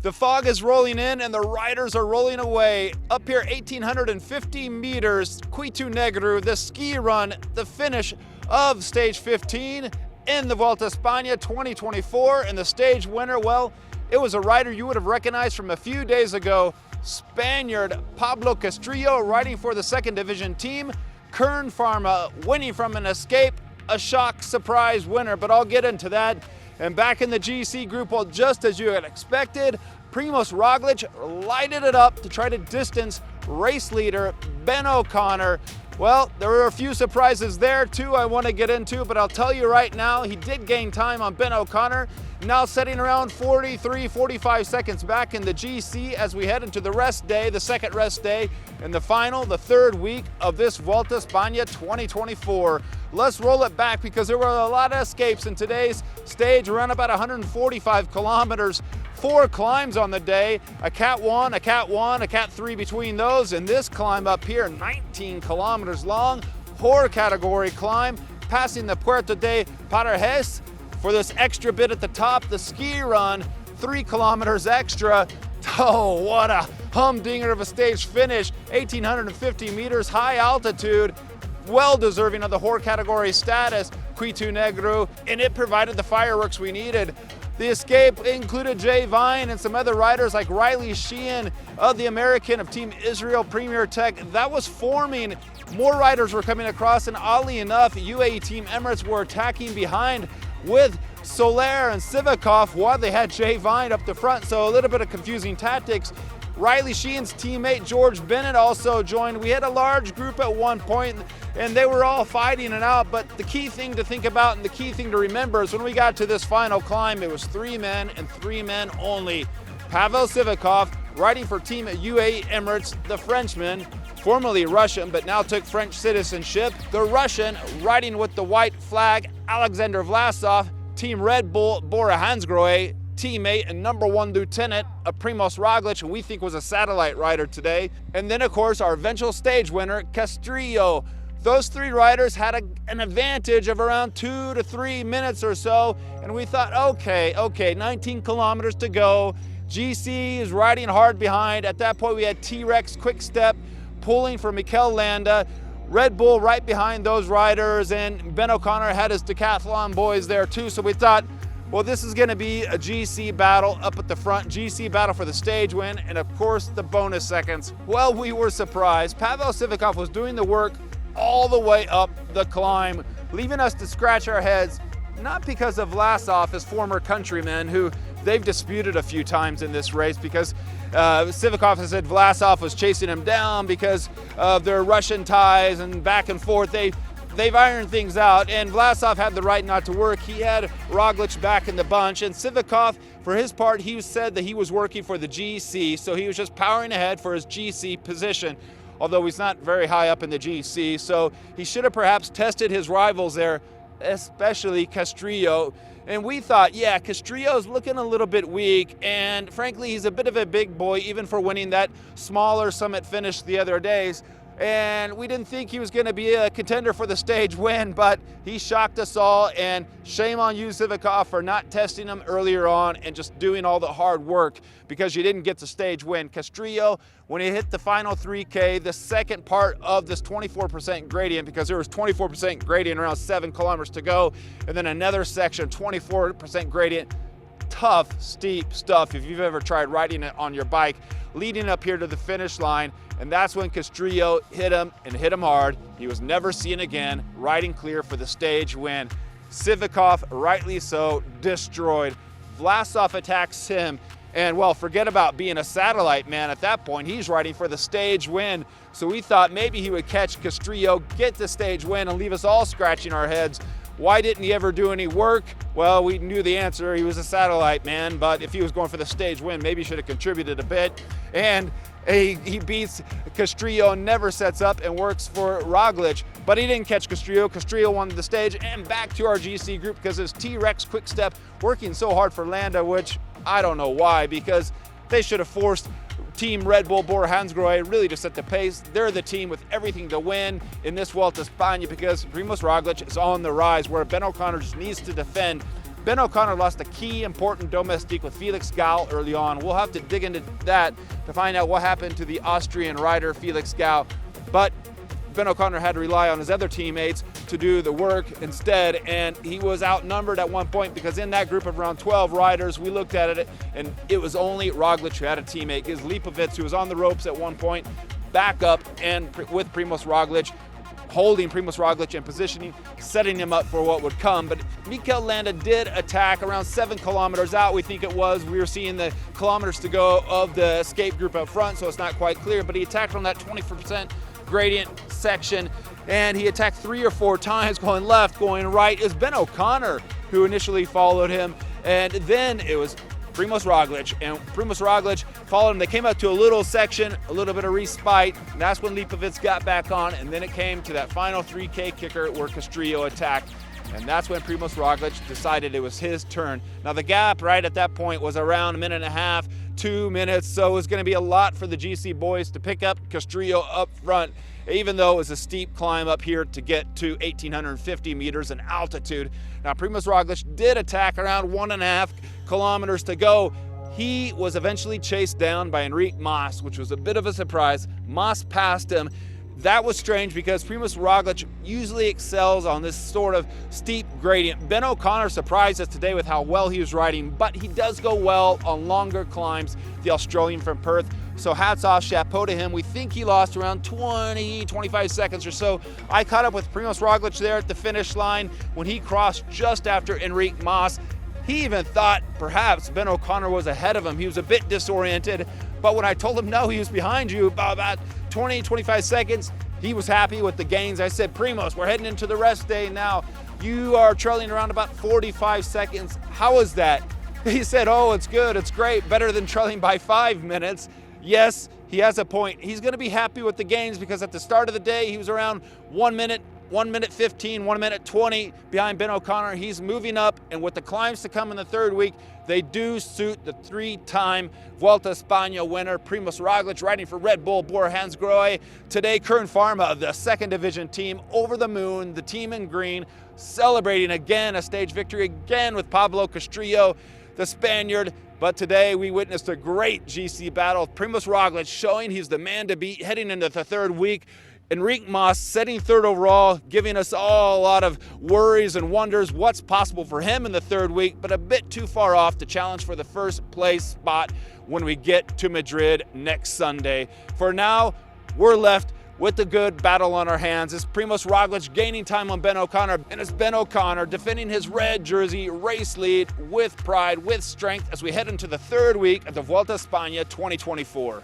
The fog is rolling in and the riders are rolling away. Up here, 1,850 meters, Cuitu Negru, the ski run, the finish of stage 15 in the Vuelta España 2024. And the stage winner, well, it was a rider you would have recognized from a few days ago. Spaniard Pablo Castrillo riding for the second division team. Kern Pharma winning from an escape, a shock surprise winner, but I'll get into that. And back in the GC group, well, just as you had expected, Primoz Roglic lighted it up to try to distance race leader Ben O'Connor. Well, there were a few surprises there too I want to get into, but I'll tell you right now, he did gain time on Ben O'Connor, now sitting around 43, 45 seconds back in the GC as we head into the rest day, the second rest day, and the final, the third week of this Vuelta España 2024. Let's roll it back because there were a lot of escapes in today's stage, around about 145 kilometers. 4 climbs on the day, a Cat 1, a Cat 1, a Cat 3 between those, and this climb up here, 19 kilometers long, horror category climb, passing the Puerto de Parejas for this extra bit at the top, the ski run, 3 kilometers extra. Oh, what a humdinger of a stage finish, 1,850 meters, high altitude, well deserving of the horror category status, Cuitu Negru, and it provided the fireworks we needed. The escape included Jay Vine and some other riders like Riley Sheehan of the American of Team Israel Premier Tech. That was forming. More riders were coming across, and oddly enough, UAE Team Emirates were attacking behind with Soler and Sivakov while they had Jay Vine up the front, so a little bit of confusing tactics. Riley Sheehan's teammate George Bennett also joined. We had a large group at one point, and they were all fighting it out, but the key thing to think about and the key thing to remember is when we got to this final climb, it was 3 men and 3 men only. Pavel Sivakov, riding for Team UAE Emirates, the Frenchman, formerly Russian, but now took French citizenship. The Russian, riding with the white flag, Alexander Vlasov, Team Red Bull, Bora Hansgrohe, teammate and number 1 lieutenant of Primoz Roglic, and we think was a satellite rider today. And then, of course, our eventual stage winner, Castrillo. Those 3 riders had an advantage of around 2 to 3 minutes or so, and we thought, okay, 19 kilometers to go. GC is riding hard behind. At that point, we had T-Rex Quick Step pulling for Mikel Landa. Red Bull right behind those riders, and Ben O'Connor had his decathlon boys there too, so we thought, well, this is going to be a GC battle up at the front, GC battle for the stage win, and of course the bonus seconds. Well, we were surprised. Pavel Sivakov was doing the work all the way up the climb, leaving us to scratch our heads, not because of Vlasov, his former countryman, who they've disputed a few times in this race because Sivakov has said Vlasov was chasing him down because of their Russian ties and back and forth. They've ironed things out, and Vlasov had the right not to work. He had Roglic back in the bunch, and Sivakov, for his part, he said that he was working for the GC, so he was just powering ahead for his GC position, although he's not very high up in the GC, so he should have perhaps tested his rivals there, especially Castrillo. And we thought, yeah, Castrillo's looking a little bit weak, and frankly, he's a bit of a big boy, even for winning that smaller summit finish the other days. And we didn't think he was going to be a contender for the stage win, but he shocked us all, and shame on you, Sivakov, for not testing him earlier on and just doing all the hard work because you didn't get the stage win. Castrillo, when he hit the final 3K, the second part of this 24% gradient, because there was 24% gradient around 7 kilometers to go, and then another section, 24% gradient, tough, steep stuff if you've ever tried riding it on your bike, leading up here to the finish line. And that's when Castrillo hit him, and hit him hard. He was never seen again, riding clear for the stage win. Sivakov, rightly so, destroyed. Vlasov attacks him, and well, forget about being a satellite man at that point. He's riding for the stage win. So we thought maybe he would catch Castrillo, get the stage win, and leave us all scratching our heads. Why didn't he ever do any work? Well, we knew the answer. He was a satellite man, but if he was going for the stage win, maybe he should have contributed a bit. And he beats Castrillo, never sets up and works for Roglic, but he didn't catch Castrillo. Castrillo won the stage, and back to our GC group because his T-Rex Quick Step working so hard for Landa, which I don't know why, because they should have forced Team Red Bull Bora Hansgrohe really to set the pace. They're the team with everything to win in this Vuelta España because Primoz Roglic is on the rise, where Ben O'Connor just needs to defend Ben O'Connor lost a key important domestique with Felix Gall early on. We'll have to dig into that to find out what happened to the Austrian rider Felix Gall. But Ben O'Connor had to rely on his other teammates to do the work instead, and he was outnumbered at one point because in that group of around 12 riders, we looked at it, and it was only Roglic who had a teammate. It was Lipovic who was on the ropes at one point, back up, and with Primoz Roglic, holding Primoz Roglic and positioning, setting him up for what would come. But Mikel Landa did attack around 7 kilometers out, we think it was. We were seeing the kilometers to go of the escape group up front, so it's not quite clear, but he attacked on that 20% gradient section, and he attacked 3 or 4 times, going left, going right. It was Ben O'Connor who initially followed him, and then it was Primoz Roglic, and Primoz Roglic followed him. They came out to a little section, a little bit of respite, and that's when Lipovic got back on, and then it came to that final 3K kicker where Castrillo attacked, and that's when Primoz Roglic decided it was his turn. Now the gap right at that point was around a minute and a half, 2 minutes, so it was going to be a lot for the GC boys to pick up Castrillo up front, even though it was a steep climb up here to get to 1,850 meters in altitude. Now Primoz Roglic did attack around 1.5 kilometers to go. He was eventually chased down by Enric Mas, which was a bit of a surprise. Mas passed him. That was strange because Primoz Roglic usually excels on this sort of steep gradient. Ben O'Connor surprised us today with how well he was riding, but he does go well on longer climbs, the Australian from Perth. So hats off, chapeau to him. We think he lost around 25 seconds or so. I caught up with Primoz Roglic there at the finish line when he crossed just after Enric Mas. He even thought perhaps Ben O'Connor was ahead of him. He was a bit disoriented, but when I told him no, he was behind you by about 25 seconds, he was happy with the gains. I said, Primoz, we're heading into the rest day now. You are trailing around about 45 seconds. How is that? He said, oh, it's good, it's great, better than trailing by 5 minutes. Yes, he has a point. He's gonna be happy with the gains because at the start of the day, he was around 1 minute, 1 minute 15, 1 minute 20 behind Ben O'Connor. He's moving up, and with the climbs to come in the third week, they do suit the 3-time Vuelta España winner, Primoz Roglic, riding for Red Bull Bora-Hansgrohe. Today, Kern Pharma, the second division team, over the moon, the team in green, celebrating again a stage victory, again with Pablo Castrillo, the Spaniard. But today we witnessed a great GC battle. Primoz Roglic showing he's the man to beat heading into the third week. Enric Mas setting third overall, giving us all a lot of worries and wonders what's possible for him in the third week, but a bit too far off to challenge for the first place spot when we get to Madrid next Sunday. For now, we're left with the good battle on our hands. It's Primoz Roglic gaining time on Ben O'Connor, and it's Ben O'Connor defending his red jersey race lead with pride, with strength as we head into the third week of the Vuelta España 2024.